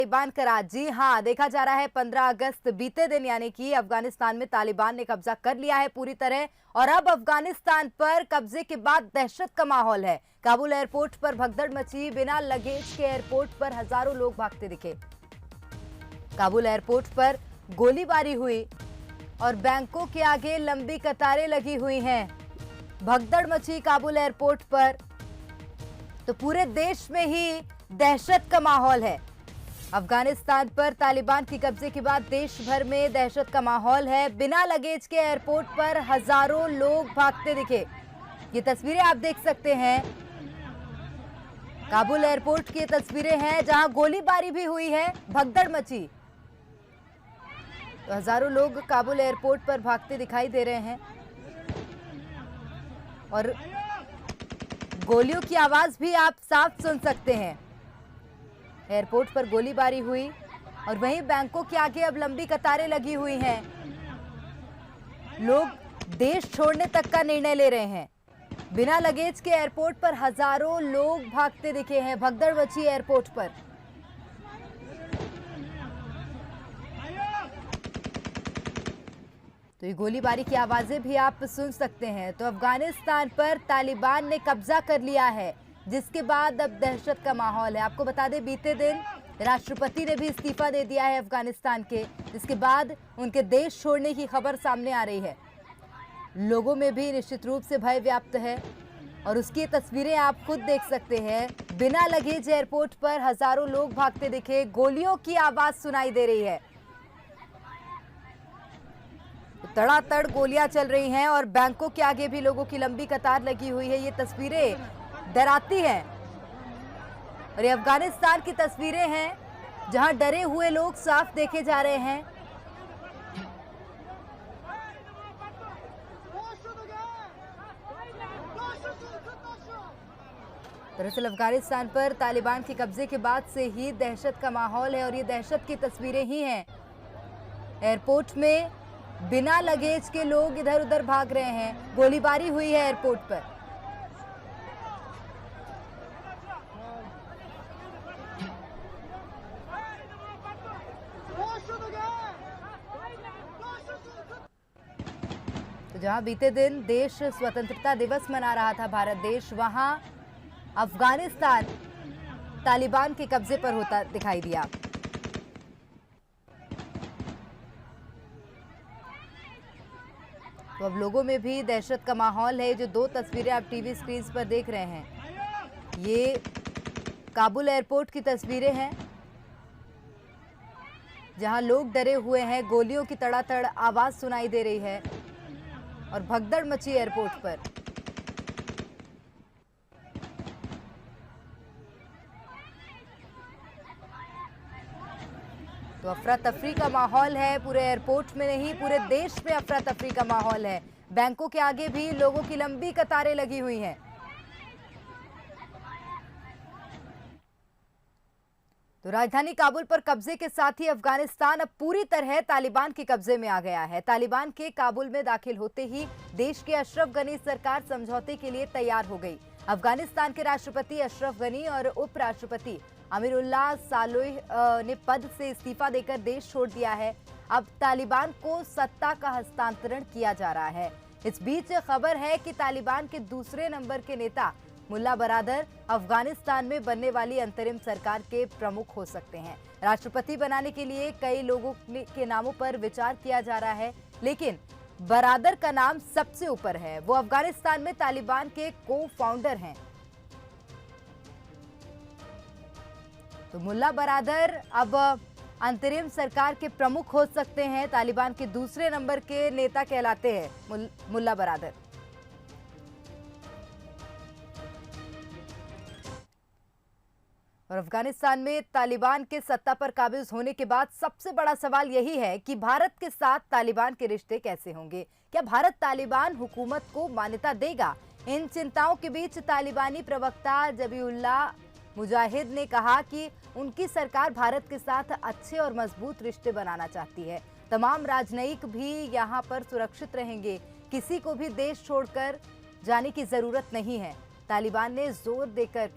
तालिबान का राज। जी हाँ, देखा जा रहा है 15 अगस्त बीते दिन यानी कि अफगानिस्तान में तालिबान ने कब्जा कर लिया है पूरी तरह। और अब अफगानिस्तान पर कब्जे के बाद दहशत का माहौल है। काबुल एयरपोर्ट पर भगदड़ मची, बिना लगेज के एयरपोर्ट पर हजारों लोग भागते दिखे। काबुल एयरपोर्ट पर गोलीबारी हुई और बैंकों के आगे लंबी कतारें लगी हुई हैं। भगदड़ मची काबुल एयरपोर्ट पर, तो पूरे देश में ही दहशत का माहौल है। अफगानिस्तान पर तालिबान की कब्जे के बाद देश भर में दहशत का माहौल है। बिना लगेज के एयरपोर्ट पर हजारों लोग भागते दिखे। ये तस्वीरें आप देख सकते हैं, काबुल एयरपोर्ट की तस्वीरें हैं जहां गोलीबारी भी हुई है, भगदड़ मची। तो हजारों लोग काबुल एयरपोर्ट पर भागते दिखाई दे रहे हैं और गोलियों की आवाज भी आप साफ सुन सकते हैं। एयरपोर्ट पर गोलीबारी हुई और वहीं बैंकों के आगे अब लंबी कतारें लगी हुई हैं। लोग देश छोड़ने तक का निर्णय ले रहे हैं। बिना लगेज के एयरपोर्ट पर हजारों लोग भागते दिखे हैं। भगदड़ मची एयरपोर्ट पर। तो ये गोलीबारी की आवाजें भी आप सुन सकते हैं। तो अफगानिस्तान पर तालिबान ने कब्जा कर लिया है, जिसके बाद अब दहशत का माहौल है। आपको बता दें, बीते दिन राष्ट्रपति ने भी इस्तीफा दे दिया है अफगानिस्तान के, जिसके बाद उनके देश छोड़ने की खबर सामने आ रही है। लोगों में भी निश्चित रूप से भय व्याप्त है और उसकी तस्वीरें आप खुद देख सकते हैं। बिना लगेज एयरपोर्ट पर हजारों लोग भागते दिखे, गोलियों की आवाज सुनाई दे रही है। तड़ातड़ गोलियां चल रही हैं और बैंकों के आगे भी लोगों की लंबी कतार लगी हुई है। ये तस्वीरें डराती हैं और ये अफगानिस्तान की तस्वीरें हैं जहां डरे हुए लोग साफ देखे जा रहे हैं। दरअसल अफगानिस्तान पर तालिबान के कब्जे के बाद से ही दहशत का माहौल है और ये दहशत की तस्वीरें ही हैं। एयरपोर्ट में बिना लगेज के लोग इधर उधर भाग रहे हैं। गोलीबारी हुई है एयरपोर्ट पर। तो जहां बीते दिन देश स्वतंत्रता दिवस मना रहा था भारत देश, वहां अफगानिस्तान तालिबान के कब्जे पर होता दिखाई दिया। तो अब लोगों में भी दहशत का माहौल है। जो दो तस्वीरें आप टीवी स्क्रीन पर देख रहे हैं, ये काबुल एयरपोर्ट की तस्वीरें हैं जहां लोग डरे हुए हैं। गोलियों की तड़ातड़ आवाज सुनाई दे रही है और भगदड़ मची एयरपोर्ट पर। तो अफरा तफरी का माहौल है पूरे एयरपोर्ट में, नहीं पूरे देश में अफरा तफरी का माहौल है। बैंकों के आगे भी लोगों की लंबी कतारें लगी हुई हैं। तो राजधानी काबुल पर कब्जे के साथ ही अफगानिस्तान अब पूरी तरह तालिबान के कब्जे में आ गया है। तालिबान के काबुल में दाखिल होते ही देश की अशरफ गनी सरकार समझौते के लिए तैयार हो गई। अफगानिस्तान के राष्ट्रपति अशरफ गनी और उपराष्ट्रपति अमीरुल्लाह सालोह ने पद से इस्तीफा देकर देश छोड़ दिया है। अब तालिबान को सत्ता का हस्तांतरण किया जा रहा है। इस बीच खबर है कि तालिबान के दूसरे नंबर के नेता मुल्ला बरादर अफगानिस्तान में बनने वाली अंतरिम सरकार के प्रमुख हो सकते हैं। राष्ट्रपति बनाने के लिए कई लोगों के नामों पर विचार किया जा रहा है, लेकिन बरादर का नाम सबसे ऊपर है। वो अफगानिस्तान में तालिबान के को फाउंडर हैं। तो मुल्ला बरादर अब अंतरिम सरकार के प्रमुख हो सकते हैं। तालिबान के दूसरे नंबर के नेता कहलाते हैं मुल्ला बरादर। और अफगानिस्तान में तालिबान के सत्ता पर काबिज होने के बाद सबसे बड़ा सवाल यही है कि भारत के साथ तालिबान के रिश्ते कैसे होंगे। क्या भारत तालिबान हुकूमत को मान्यता देगा? इन चिंताओं के बीच तालिबानी प्रवक्ता जबीउल्लाह मुजाहिद ने कहा कि उनकी सरकार भारत के साथ अच्छे और मजबूत रिश्ते बनाना चाहती है। तमाम राजनयिक भी यहाँ पर सुरक्षित रहेंगे। किसी को भी देश छोड़कर जाने की जरूरत नहीं है। तालिबान ने जोर देकर